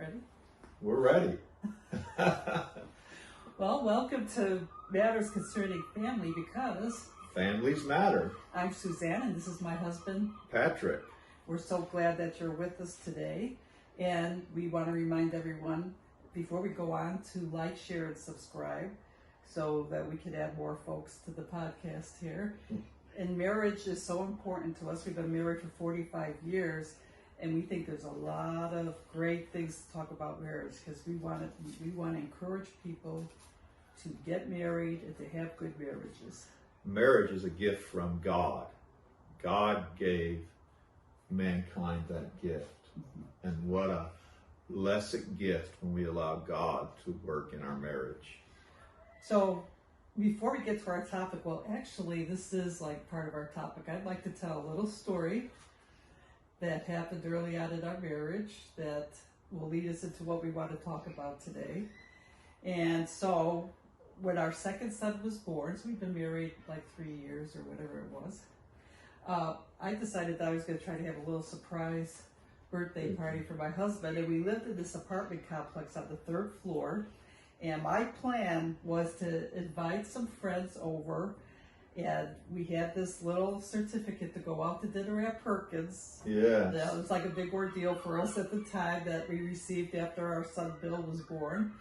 Ready? We're ready. Well, welcome to Matters Concerning Family, because Families matter. I'm Suzanne and this is my husband, Patrick. We're so glad that you're with us today. And we want to remind everyone, before we go on, to like, share, and subscribe so that we can add more folks to the podcast here. And marriage is so important to us. We've been married for 45 years. And we think there's a lot of great things to talk about marriage, because we want to encourage people to get married and to have good marriages. Marriage is a gift from God. God gave mankind that gift. Mm-hmm. And what a blessed gift when we allow God to work in our marriage. So before we get to our topic, well, actually, this is like part of our topic. I'd like to tell a little story that happened early on in our marriage that will lead us into what we want to talk about today. And so when our second son was born, so we've been married like 3 years or whatever it was, I decided that I was going to try to have a little surprise birthday party for my husband. And we lived in this apartment complex on the third floor. And my plan was to invite some friends over. And we had this little certificate to go out to dinner at Perkins. Yeah. That was like a big ordeal for us at the time, that we received after our son Bill was born.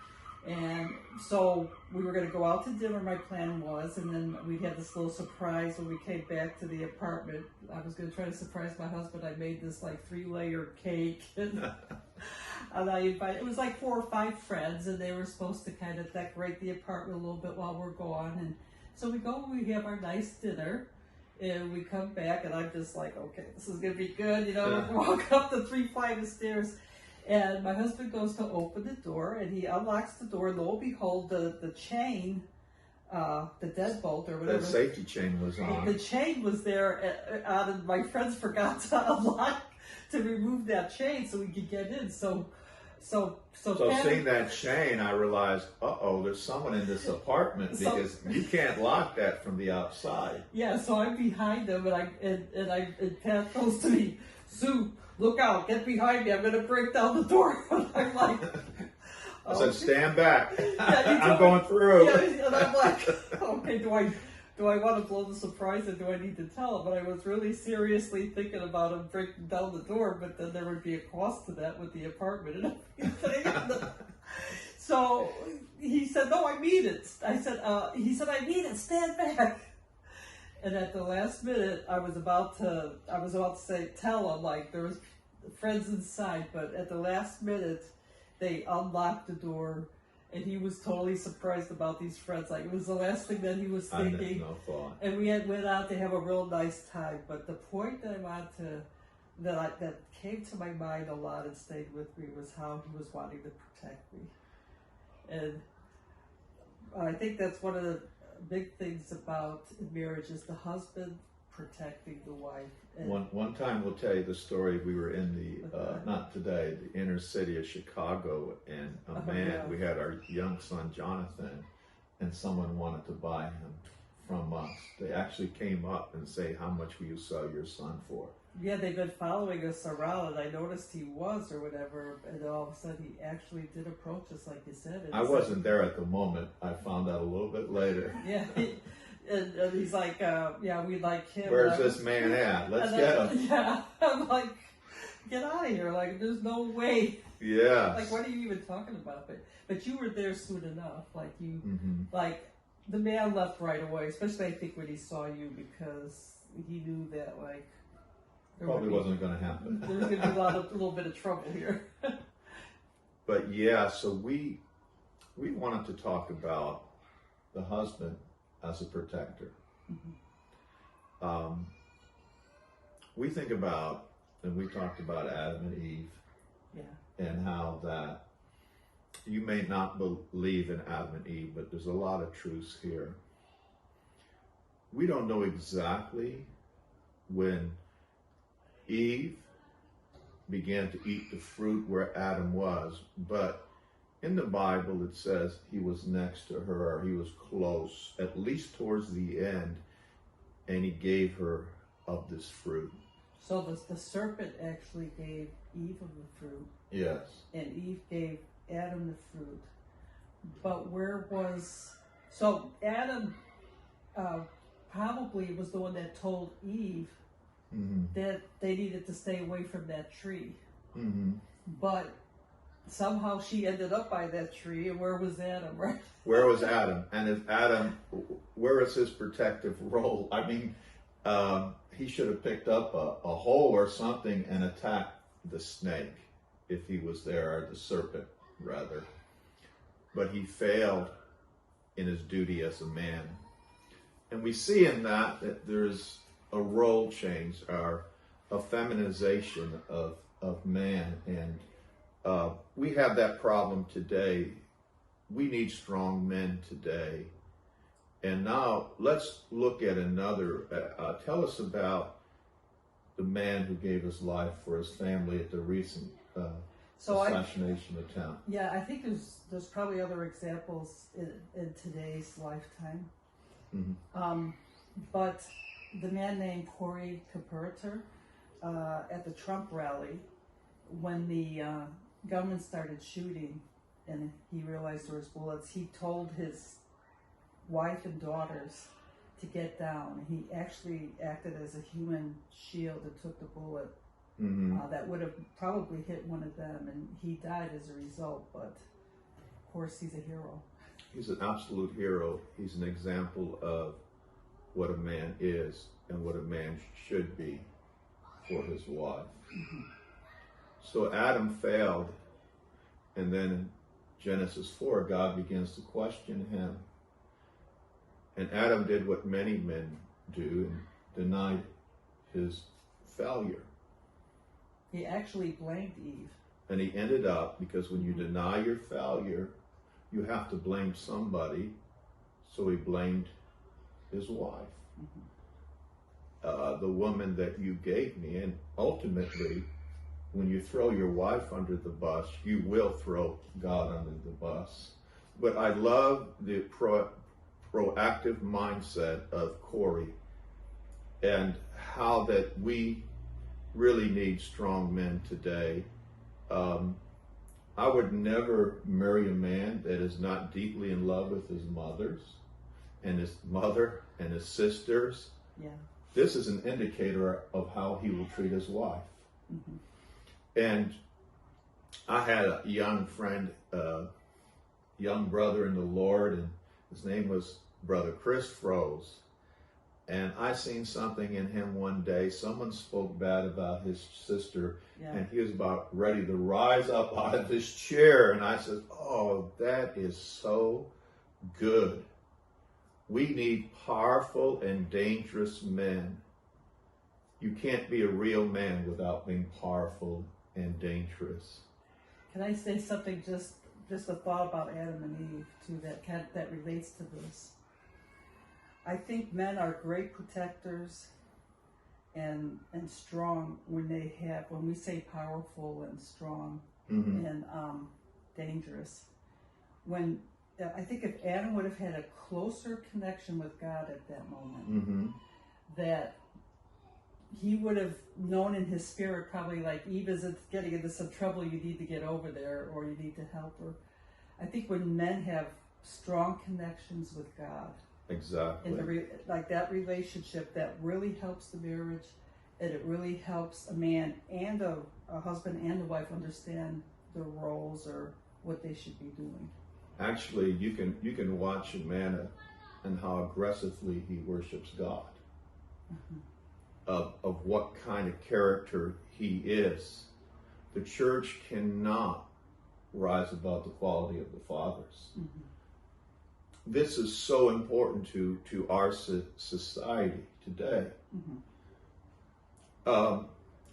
And so we were going to go out to dinner, my plan was, and then we had this little surprise when we came back to the apartment. I was going to try to surprise my husband. I made this like 3-layer cake. And I invited, it was like 4 or 5 friends, and they were supposed to kind of decorate the apartment a little bit while we're gone. And so we go, we have our nice dinner, and we come back, and I'm just like, okay, this is going to be good. You know, we walk up the 3 flight of stairs, and my husband goes to open the door, and he unlocks the door, and lo and behold, the chain, the deadbolt or whatever. The safety chain was on. The chain was there on, and my friends forgot to unlock, to remove that chain so we could get in. So seeing that chain, I realized, there's someone in this apartment, because you can't lock that from the outside. Yeah, so I'm behind him, and Pat goes to me, Sue, look out, get behind me, I'm going to break down the door. And I'm like, I said, stand back. Yeah, I'm going through. Yeah, and I'm like, okay, do I want to blow the surprise, or do I need to tell him? But I was really seriously thinking about him breaking down the door, but then there would be a cost to that with the apartment and everything. So he said, no, I mean it. He said, I mean it, stand back. And at the last minute, I was about to say, tell him, like, there was friends inside, but at the last minute, they unlocked the door. And he was totally surprised about these friends. Like, it was the last thing that he was thinking. No thought. And we went out to have a real nice time. But the point that I wanted to, that came to my mind a lot and stayed with me, was how he was wanting to protect me. And I think that's one of the big things about marriage, is the husband protecting the wife. And one time, we'll tell you the story. We were in the not today, the inner city of Chicago, and we had our young son Jonathan, and someone wanted to buy him from us. They actually came up and say, how much will you sell your son for? Yeah, they've been following us around, and I noticed he was, or whatever, and all of a sudden he actually did approach us, like you said. I wasn't there at the moment. I found out a little bit later. Yeah. And he's like, yeah, we like him. Where's this man at? Let's get him. Yeah, I'm like, get out of here. Like, there's no way. Yeah. Like, what are you even talking about? But you were there soon enough. Like, you, like, the man left right away, especially I think when he saw you, because he knew that, like, probably wasn't going to happen. There was going to be a little bit of trouble here. But yeah, so we wanted to talk about the husband as a protector. We think about, and we talked about Adam and Eve, and how that you may not believe in Adam and Eve, but there's a lot of truths here. We don't know exactly when Eve began to eat the fruit where Adam was, but in the Bible it says he was next to her, or he was close, at least towards the end, and he gave her of this fruit. So the serpent actually gave Eve of the fruit, Yes. and Eve gave Adam the fruit. But Adam probably was the one that told Eve that they needed to stay away from that tree. But somehow she ended up by that tree, and where was Adam, right? Where was Adam? And if Adam, where is his protective role? I mean, he should have picked up a hoe or something and attacked the snake if he was there, or the serpent, rather. But he failed in his duty as a man. And we see in that there's a role change, or a feminization of man. And we have that problem today. We need strong men today. And now let's look at another. Tell us about the man who gave his life for his family at the recent assassination attempt. Yeah, I think there's probably other examples in today's lifetime. But the man named Corey Carpenter at the Trump rally, when the gunman started shooting and he realized there was bullets, he told his wife and daughters to get down. He actually acted as a human shield and took the bullet that would have probably hit one of them, and he died as a result. But of course, he's a hero. He's an absolute hero. He's an example of what a man is and what a man should be for his wife. So Adam failed, and then in Genesis 4, God begins to question him. And Adam did what many men do and denied his failure. He actually blamed Eve. And he ended up, because when you deny your failure, you have to blame somebody. So he blamed his wife, the woman that you gave me. And ultimately, when you throw your wife under the bus, you will throw God under the bus. But I love the proactive mindset of Corey, and how that we really need strong men today. I would never marry a man that is not deeply in love with his mothers and his mother and his sisters. Yeah. This is an indicator of how he will treat his wife. And I had a young friend, young brother in the Lord, and his name was Brother Chris Froese. And I seen something in him one day. Someone spoke bad about his sister, and he was about ready to rise up out of his chair. And I said, oh, that is so good. We need powerful and dangerous men. You can't be a real man without being powerful and dangerous. Can I say something, just a thought about Adam and Eve too, that relates to this? I think men are great protectors and strong when we say powerful and strong and dangerous. When I think if Adam would have had a closer connection with God at that moment, that he would have known in his spirit, probably like, Eve is getting into some trouble, you need to get over there, or you need to help her. I think when men have strong connections with God, exactly, like that relationship, that really helps the marriage, and it really helps a man and a husband and a wife understand their roles or what they should be doing. Actually, you can watch a man and how aggressively he worships God. Of what kind of character he is. The church cannot rise above the quality of the fathers. This is so important to our society today.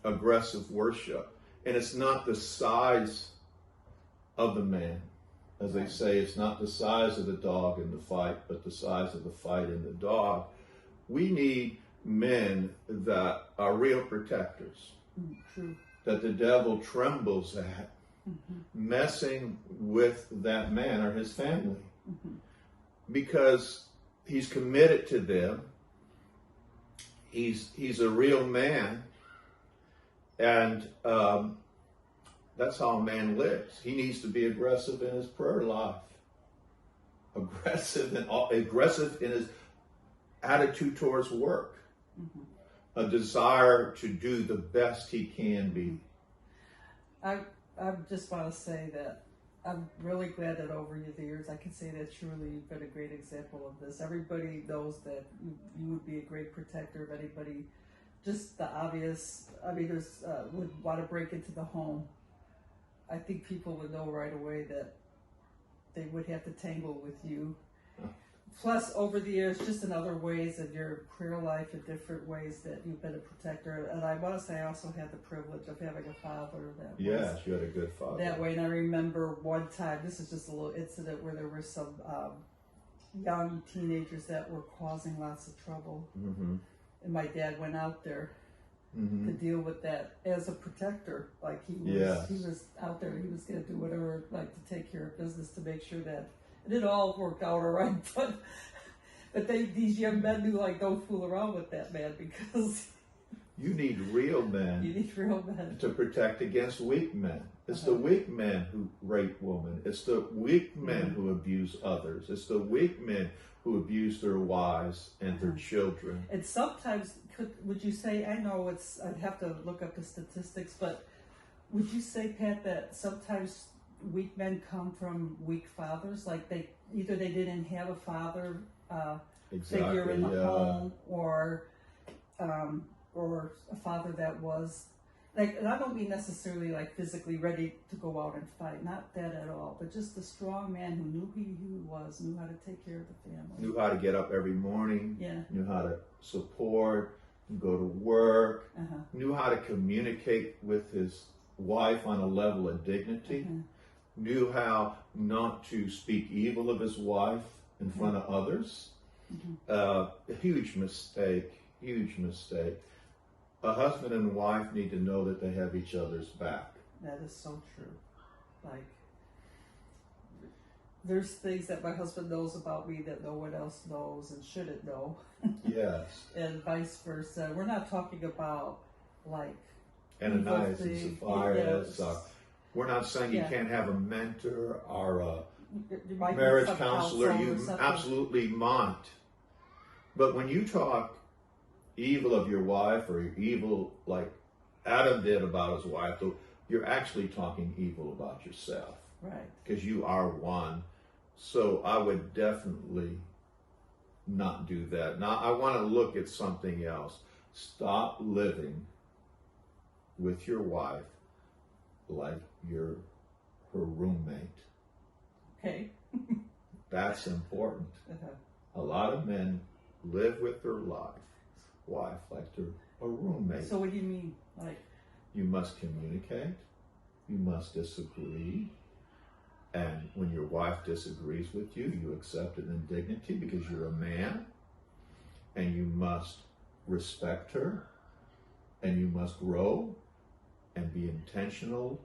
Aggressive worship. And it's not the size of the man. As they say, it's not the size of the dog in the fight, but the size of the fight in the dog. We need men that are real protectors, that the devil trembles at, messing with that man or his family, because he's committed to them. He's a real man, and That's how a man lives. He needs to be aggressive in his prayer life, aggressive in his attitude towards work, a desire to do the best he can be. I just want to say that I'm really glad that over the years I can say that truly you've been a great example of this. Everybody knows that you would be a great protector of anybody. Just the obvious, there's would want to break into the home. I think people would know right away that they would have to tangle with you. Plus, over the years, just in other ways of your prayer life, in different ways that you've been a protector. And I want to say I also had the privilege of having a father that Yes, you had a good father. that way. And I remember one time, this is just a little incident where there were some young teenagers that were causing lots of trouble. Mm-hmm. And my dad went out there Mm-hmm. to deal with that as a protector. Like he was out there. He was going to do whatever, like to take care of business to make sure that it didn't all work out all right. But these young men knew, like, don't fool around with that man, because You need real men. You need real men to protect against weak men. It's the weak men who rape women. It's the weak men who abuse others. It's the weak men who abuse their wives and their children. And sometimes, would you say, I know I'd have to look up the statistics, but would you say, Pat, that sometimes weak men come from weak fathers? Like they didn't have a father figure in the home, or a father that was, like, and I don't mean necessarily like physically ready to go out and fight, not that at all, but just a strong man who knew who he was, knew how to take care of the family. Knew how to get up every morning, Yeah. knew how to support, go to work, Uh-huh. knew how to communicate with his wife on a level of dignity, knew how not to speak evil of his wife in front of others. A huge mistake. A husband and wife need to know that they have each other's back. That is so true. Like, there's things that my husband knows about me that no one else knows and shouldn't know. Yes. And vice versa. We're not talking about, like, Ananias and Sapphira. Yes. We're not saying you can't have a mentor or a you might need marriage some counselor. counsel or You something. absolutely might. But when you talk evil of your wife, or evil like Adam did about his wife, you're actually talking evil about yourself. Right. Because you are one. So I would definitely not do that. Now I want to look at something else. Stop living with your wife like you're her roommate. Okay. That's important. Uh-huh. A lot of men live with their wife like they're a roommate. So what do you mean? Like, you must communicate. You must disagree. And when your wife disagrees with you, you accept it in dignity because you're a man. And you must respect her. And you must grow and be intentional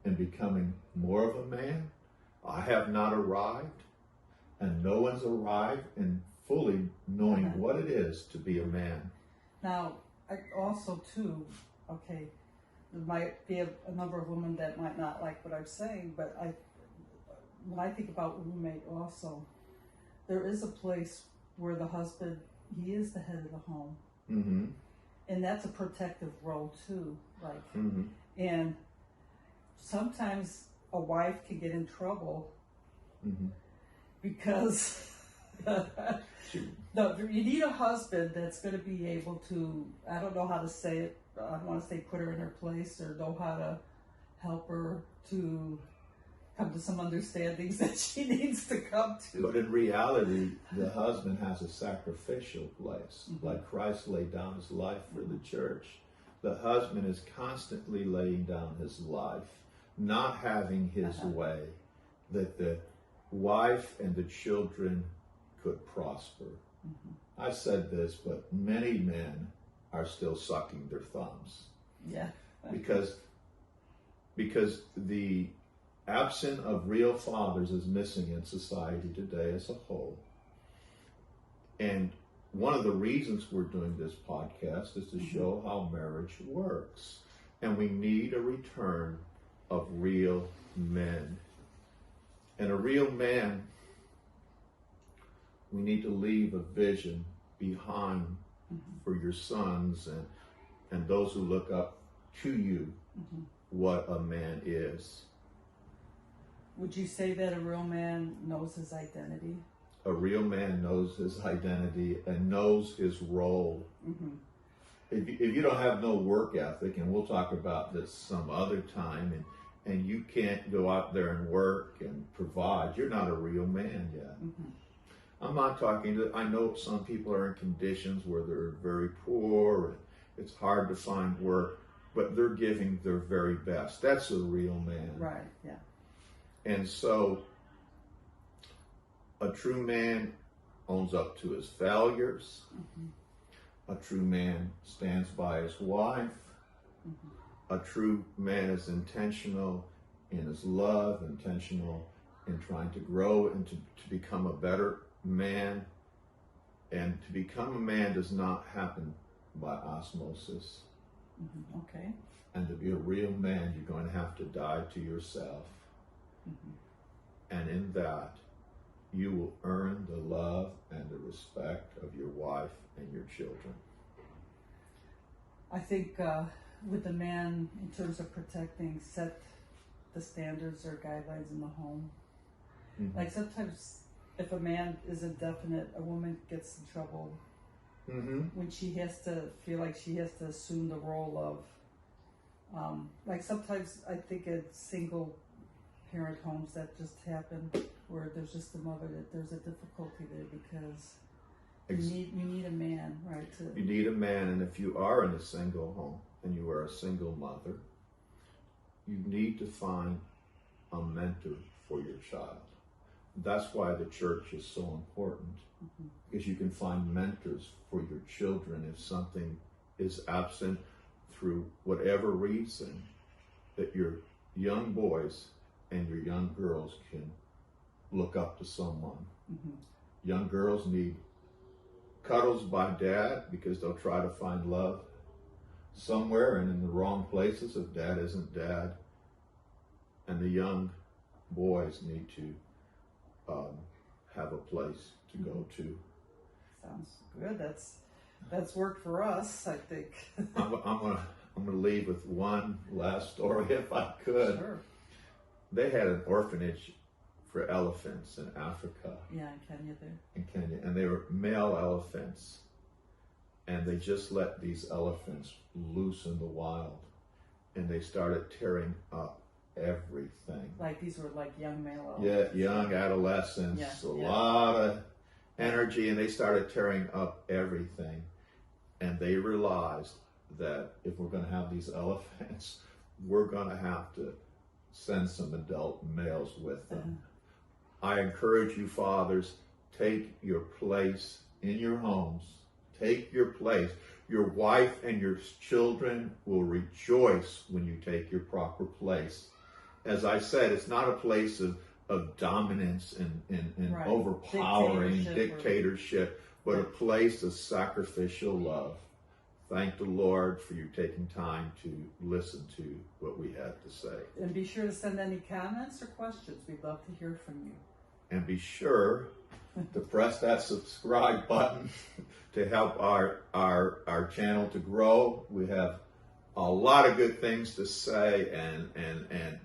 in becoming more of a man. I have not arrived, and no one's arrived in fully knowing what it is to be a man. now, I also too, okay, there might be a number of women that might not like what I'm saying, but when I think about roommate also, there is a place where the husband, he is the head of the home. Mm-hmm. And that's a protective role too. Like, Mm-hmm. and sometimes a wife can get in trouble because no, you need a husband that's going to be able to, I don't know how to say it, I don't want to say put her in her place, or know how to help her to come to some understandings that she needs to come to. But in reality, the husband has a sacrificial place, like Christ laid down his life for the church. The husband is constantly laying down his life, not having his way, that the wife and the children could prosper. I said this, but many men are still sucking their thumbs. Yeah. Because the absence of real fathers is missing in society today as a whole. And one of the reasons we're doing this podcast is to show how marriage works. And we need a return of real men. And a real man, we need to leave a vision behind for your sons and those who look up to you, what a man is. Would you say that a real man knows his identity? A real man knows his identity and knows his role. If you don't have no work ethic, and we'll talk about this some other time, and you can't go out there and work and provide, you're not a real man yet. I'm not talking I know some people are in conditions where they're very poor and it's hard to find work, but they're giving their very best. That's a real man. Right, yeah. And so a true man owns up to his failures. A true man stands by his wife. A true man is intentional in his love, intentional in trying to grow and to become a better man. And to become a man does not happen by osmosis. Okay. And to be a real man, you're going to have to die to yourself. And in that, you will earn the love and the respect of your wife and your children. I think with the man, in terms of protecting, set the standards or guidelines in the home. Like sometimes if a man isn't definite, a woman gets in trouble when she has to feel like she has to assume the role of, like sometimes I think at single parent homes that just happen where there's just a mother that there's a difficulty there because you need a man, right? You need a man, and if you are in a single home and you are a single mother, you need to find a mentor for your child. That's why the church is so important, because you can find mentors for your children if something is absent through whatever reason, that your young boys and your young girls can look up to someone. Young girls need cuddles by dad because they'll try to find love somewhere and in the wrong places if dad isn't dad. And the young boys need to have a place to go to. Sounds good. That's worked for us, I think. I'm gonna leave with one last story if I could. Sure. They had an orphanage for elephants in Africa. Yeah, in Kenya there. In Kenya, and they were male elephants, and they just let these elephants loose in the wild, and they started tearing up everything. Like these were like young male elephants. Yeah, young adolescents, lot of energy, and they started tearing up everything. And they realized that if we're going to have these elephants, we're going to have to send some adult males with them. I encourage you, fathers, take your place in your homes. Take your place. Your wife and your children will rejoice when you take your proper place. As I said, it's not a place of dominance and overpowering dictatorship, but a place of sacrificial love. Thank the Lord for you taking time to listen to what we had to say. And be sure to send any comments or questions. We'd love to hear from you. And be sure to press that subscribe button to help our channel to grow. We have a lot of good things to say and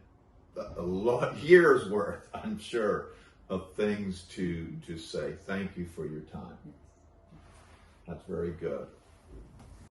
a lot years worth, I'm sure, of things to say. Thank you for your time. That's very good.